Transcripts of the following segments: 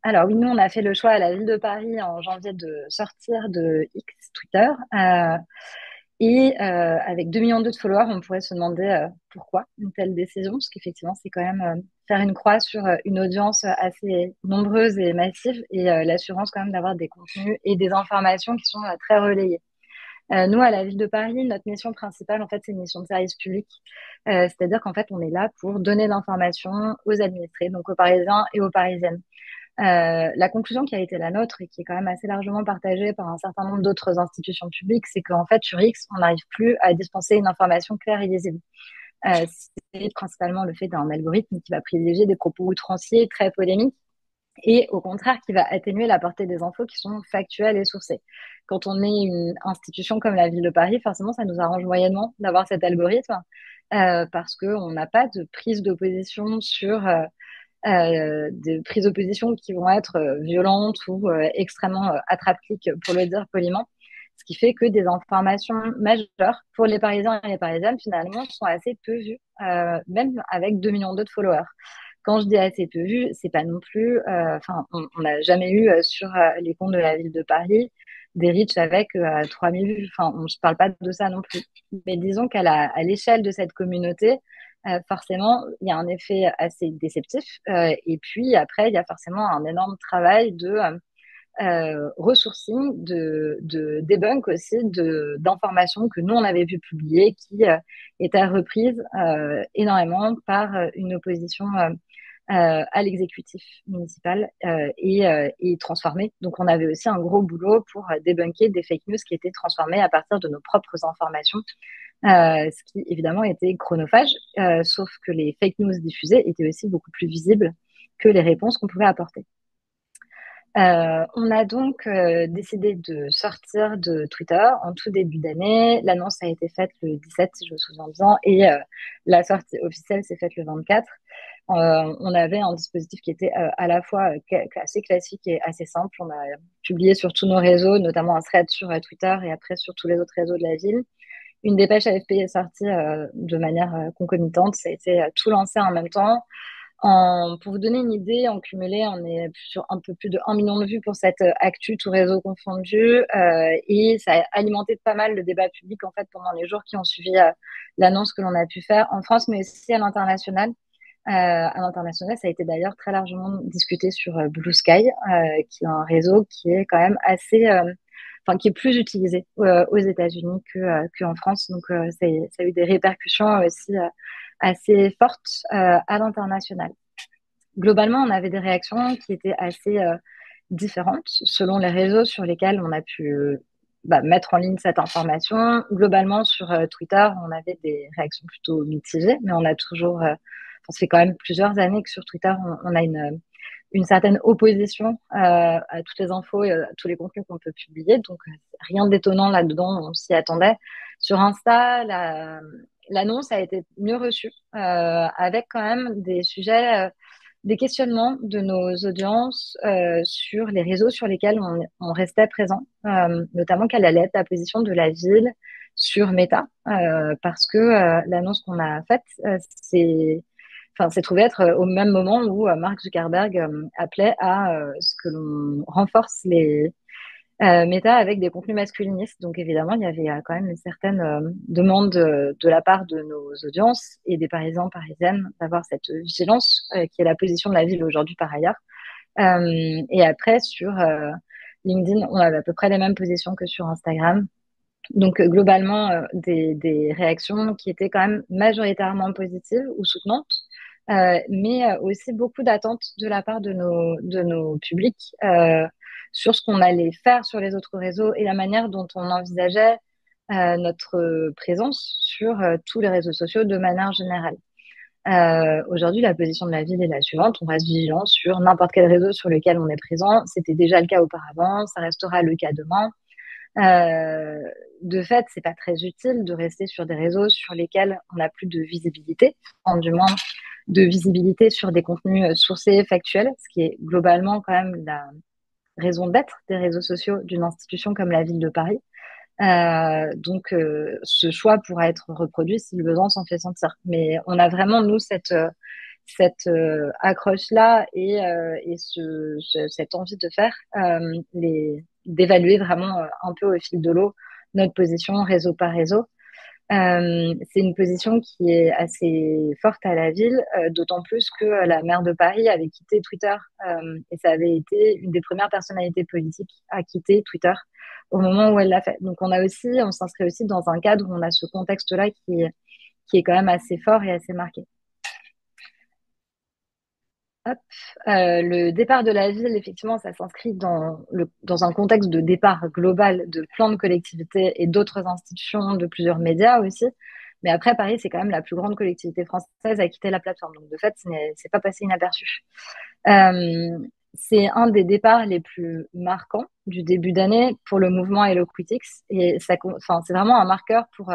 Alors oui, nous, on a fait le choix à la ville de Paris en janvier de sortir de X Twitter. Avec 2 millions de followers, on pourrait se demander pourquoi une telle décision, parce qu'effectivement, c'est quand même faire une croix sur une audience assez nombreuse et massive et l'assurance quand même d'avoir des contenus et des informations qui sont très relayées. Nous, à la ville de Paris, notre mission principale, en fait, c'est une mission de service public. C'est-à-dire qu'en fait, on est là pour donner l'information aux administrés, donc aux Parisiens et aux Parisiennes. La conclusion qui a été la nôtre et qui est quand même assez largement partagée par un certain nombre d'autres institutions publiques, c'est qu'en fait, sur X, on n'arrive plus à dispenser une information claire et lisible. C'est principalement le fait d'un algorithme qui va privilégier des propos outranciers, très polémiques, et au contraire qui va atténuer la portée des infos qui sont factuelles et sourcées. Quand on est une institution comme la ville de Paris, forcément, ça nous arrange moyennement d'avoir cet algorithme parce qu'on n'a pas de prise d'opposition sur des prises d'opposition qui vont être violentes ou extrêmement attrape-clics, pour le dire poliment. Ce qui fait que des informations majeures pour les Parisiens et les Parisiennes, finalement, sont assez peu vues, même avec 2 millions de followers. Quand je dis assez peu vues, c'est pas non plus, enfin, on n'a jamais eu sur les comptes de la ville de Paris des reach avec 3000 vues. Enfin, on ne parle pas de ça non plus. Mais disons à l'échelle de cette communauté, forcément, il y a un effet assez déceptif. Et puis après, il y a forcément un énorme travail de ressourcing, de debunk aussi, d'informations que nous, on avait pu publier, qui étaient reprises énormément par une opposition à l'exécutif municipal et transformées. Donc, on avait aussi un gros boulot pour débunker des fake news qui étaient transformées à partir de nos propres informations, ce qui évidemment était chronophage, sauf que les fake news diffusées étaient aussi beaucoup plus visibles que les réponses qu'on pouvait apporter. On a donc décidé de sortir de Twitter en tout début d'année. L'annonce a été faite le 17, si je me souviens bien, et la sortie officielle s'est faite le 24. On avait un dispositif qui était à la fois assez classique et assez simple. On a publié sur tous nos réseaux, notamment un thread sur Twitter et après sur tous les autres réseaux de la ville. Une dépêche AFP est sortie de manière concomitante. Ça a été tout lancé en même temps. Pour vous donner une idée, en cumulé, on est sur un peu plus de 1 million de vues pour cette actu, tout réseau confondu. Et ça a alimenté pas mal le débat public en fait pendant les jours qui ont suivi l'annonce que l'on a pu faire en France, mais aussi à l'international. À l'international, ça a été d'ailleurs très largement discuté sur Blue Sky, qui est un réseau qui est quand même assez, enfin qui est plus utilisé aux États-Unis qu'en France. Donc ça a eu des répercussions aussi assez fortes à l'international. Globalement, on avait des réactions qui étaient assez différentes selon les réseaux sur lesquels on a pu mettre en ligne cette information. Globalement, sur Twitter, on avait des réactions plutôt mitigées, mais on a toujours, ça fait quand même plusieurs années que sur Twitter, on a une certaine opposition à toutes les infos et à tous les contenus qu'on peut publier. Donc, rien d'étonnant là-dedans, on s'y attendait. Sur Insta, l'annonce a été mieux reçue, avec quand même des sujets, des questionnements de nos audiences sur les réseaux sur lesquels on restait présent, notamment quelle allait être la position de la ville sur Meta, parce que l'annonce qu'on a faite, s'est trouvé être au même moment où Mark Zuckerberg appelait à ce que l'on renforce les Meta avec des contenus masculinistes. Donc évidemment, il y avait quand même une certaine demande de la part de nos audiences et des Parisiens, Parisiennes d'avoir cette vigilance qui est la position de la ville aujourd'hui par ailleurs. Et après, sur LinkedIn, on avait à peu près les mêmes positions que sur Instagram. Donc globalement, des réactions qui étaient quand même majoritairement positives ou soutenantes, mais aussi beaucoup d'attentes de la part de nos publics sur ce qu'on allait faire sur les autres réseaux et la manière dont on envisageait notre présence sur tous les réseaux sociaux de manière générale. Aujourd'hui, la position de la ville est la suivante. On reste vigilant sur n'importe quel réseau sur lequel on est présent. C'était déjà le cas auparavant, ça restera le cas demain. De fait, c'est pas très utile de rester sur des réseaux sur lesquels on n'a plus de visibilité, enfin, du moins de visibilité sur des contenus sourcés, factuels, ce qui est globalement quand même la raison d'être des réseaux sociaux d'une institution comme la ville de Paris. Donc, ce choix pourra être reproduit si le besoin s'en fait sentir. Mais on a vraiment, nous, cette accroche-là et cette envie de faire, d'évaluer vraiment un peu au fil de l'eau notre position réseau par réseau. C'est une position qui est assez forte à la ville, d'autant plus que la maire de Paris avait quitté Twitter et ça avait été une des premières personnalités politiques à quitter Twitter au moment où elle l'a fait. Donc on s'inscrit aussi dans un cadre où on a ce contexte-là qui est quand même assez fort et assez marqué. Hop. Le départ de la ville, effectivement, ça s'inscrit dans un contexte de départ global de plein de collectivités et d'autres institutions, de plusieurs médias aussi. Mais après, Paris, c'est quand même la plus grande collectivité française à quitter la plateforme. Donc, de fait, c'est pas passé inaperçu. Euh, c'est un des départs les plus marquants du début d'année pour le mouvement Hello Critics. Et enfin, c'est vraiment un marqueur pour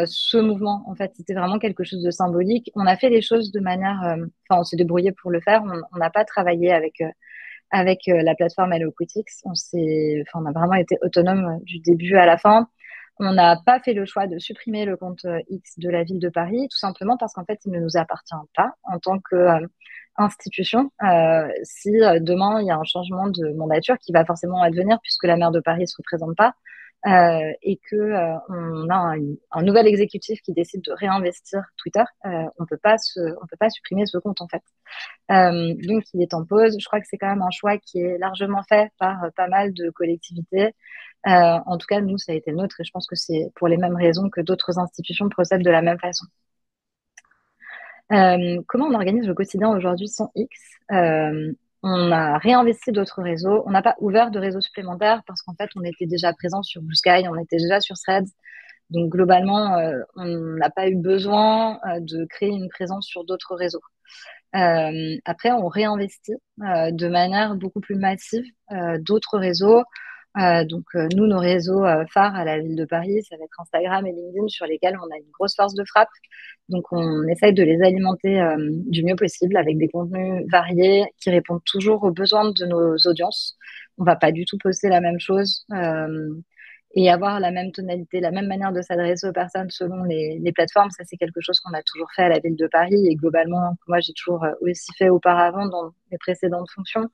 ce mouvement. En fait, c'était vraiment quelque chose de symbolique. On a fait les choses de manière, enfin, on s'est débrouillé pour le faire. On n'a pas travaillé avec la plateforme Hello Critics. On a vraiment été autonome du début à la fin. On n'a pas fait le choix de supprimer le compte X de la ville de Paris, tout simplement parce qu'en fait, il ne nous appartient pas en tant que institution. Si demain il y a un changement de mandature qui va forcément advenir puisque la maire de Paris se représente pas, et que on a un nouvel exécutif qui décide de réinvestir Twitter, on peut pas supprimer ce compte en fait. Donc il est en pause. Je crois que c'est quand même un choix qui est largement fait par pas mal de collectivités. En tout cas, nous, ça a été le nôtre et je pense que c'est pour les mêmes raisons que d'autres institutions procèdent de la même façon. Comment on organise le quotidien aujourd'hui sans X? On a réinvesti d'autres réseaux. On n'a pas ouvert de réseaux supplémentaires parce qu'en fait, on était déjà présent sur Blue Sky, on était déjà sur Threads. Donc globalement, on n'a pas eu besoin de créer une présence sur d'autres réseaux. Après, on réinvestit de manière beaucoup plus massive d'autres réseaux. Nous, nos réseaux phares à la ville de Paris, ça va être Instagram et LinkedIn sur lesquels on a une grosse force de frappe. Donc, on essaye de les alimenter du mieux possible avec des contenus variés qui répondent toujours aux besoins de nos audiences. On va pas du tout poster la même chose et avoir la même tonalité, la même manière de s'adresser aux personnes selon les plateformes. Ça, c'est quelque chose qu'on a toujours fait à la ville de Paris et globalement, moi, j'ai toujours aussi fait auparavant dans mes précédentes fonctions.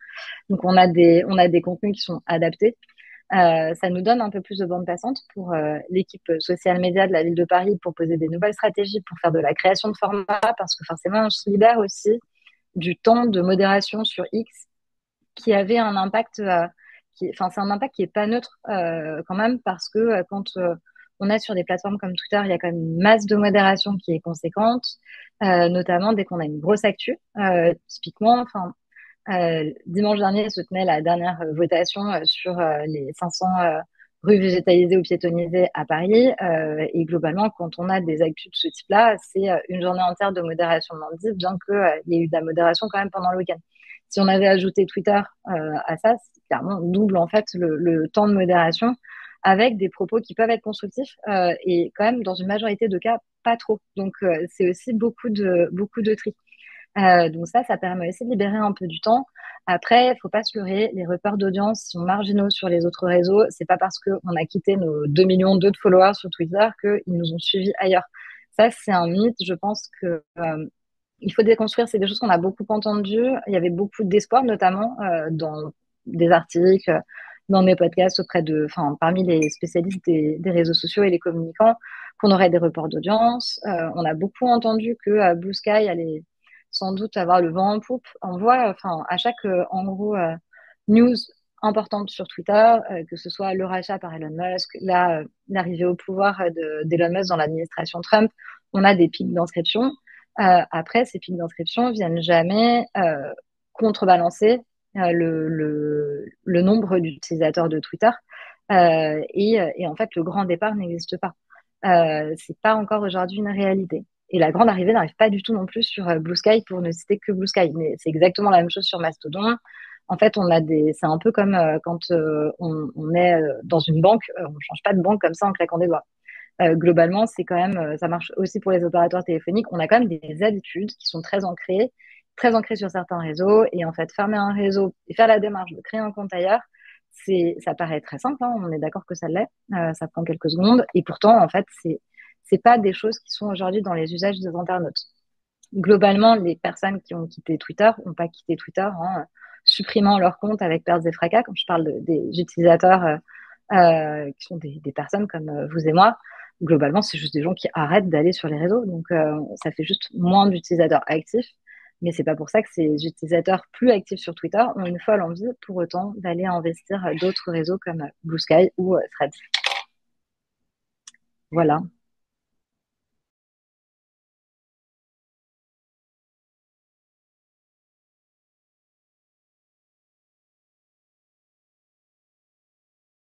Donc, on a des contenus qui sont adaptés. Ça nous donne un peu plus de bande passante pour l'équipe social média de la ville de Paris pour poser des nouvelles stratégies, pour faire de la création de formats, parce que forcément, on se libère aussi du temps de modération sur X qui avait un impact, enfin, c'est un impact qui est pas neutre quand même, parce que quand on est sur des plateformes comme Twitter, il y a quand même une masse de modération qui est conséquente, notamment dès qu'on a une grosse actu. Typiquement, enfin, dimanche dernier se tenait la dernière votation sur les 500 rues végétalisées ou piétonnisées à Paris. Et globalement, quand on a des actus de ce type-là, c'est une journée entière de modération de lundi, bien qu'il y ait eu de la modération quand même pendant le week-end. Si on avait ajouté Twitter à ça, c'est clairement double en fait le temps de modération avec des propos qui peuvent être constructifs et quand même dans une majorité de cas pas trop. Donc c'est aussi beaucoup de tri. Donc ça permet aussi de libérer un peu du temps. Après, il faut pas se leurrer, les repères d'audience sont marginaux sur les autres réseaux. C'est pas parce qu'on a quitté nos 2 millions de followers sur Twitter qu'ils nous ont suivis ailleurs. Ça, c'est un mythe. Je pense que il faut déconstruire. C'est des choses qu'on a beaucoup entendues. Il y avait beaucoup d'espoir, notamment dans des articles, dans mes podcasts enfin, parmi les spécialistes des réseaux sociaux et les communicants, qu'on aurait des reports d'audience. On a beaucoup entendu que Blue Sky allait sans doute avoir le vent en poupe. On voit, enfin, à chaque, en gros, news importante sur Twitter, que ce soit le rachat par Elon Musk, l'arrivée au pouvoir d'Elon Musk dans l'administration Trump, on a des pics d'inscription. Après, ces pics d'inscription viennent jamais contrebalancer le nombre d'utilisateurs de Twitter. Et en fait, le grand départ n'existe pas. C'est pas encore aujourd'hui une réalité. Et la grande arrivée n'arrive pas du tout non plus sur Blue Sky pour ne citer que Blue Sky. Mais c'est exactement la même chose sur Mastodon. En fait, c'est un peu comme quand on est dans une banque, on change pas de banque comme ça en claquant des doigts. Globalement, c'est quand même, ça marche aussi pour les opérateurs téléphoniques. On a quand même des habitudes qui sont très ancrées sur certains réseaux. Et en fait, fermer un réseau et faire la démarche de créer un compte ailleurs, ça paraît très simple, hein, on est d'accord que ça l'est. Ça prend quelques secondes. Et pourtant, en fait, c'est pas des choses qui sont aujourd'hui dans les usages des internautes. globalement, les personnes qui ont quitté Twitter n'ont pas quitté Twitter en supprimant leur compte avec pertes et fracas. Quand je parle des utilisateurs qui sont des personnes comme vous et moi, globalement, c'est juste des gens qui arrêtent d'aller sur les réseaux. Donc, ça fait juste moins d'utilisateurs actifs. Mais c'est pas pour ça que ces utilisateurs plus actifs sur Twitter ont une folle envie pour autant d'aller investir d'autres réseaux comme Blue Sky ou Threads. Voilà.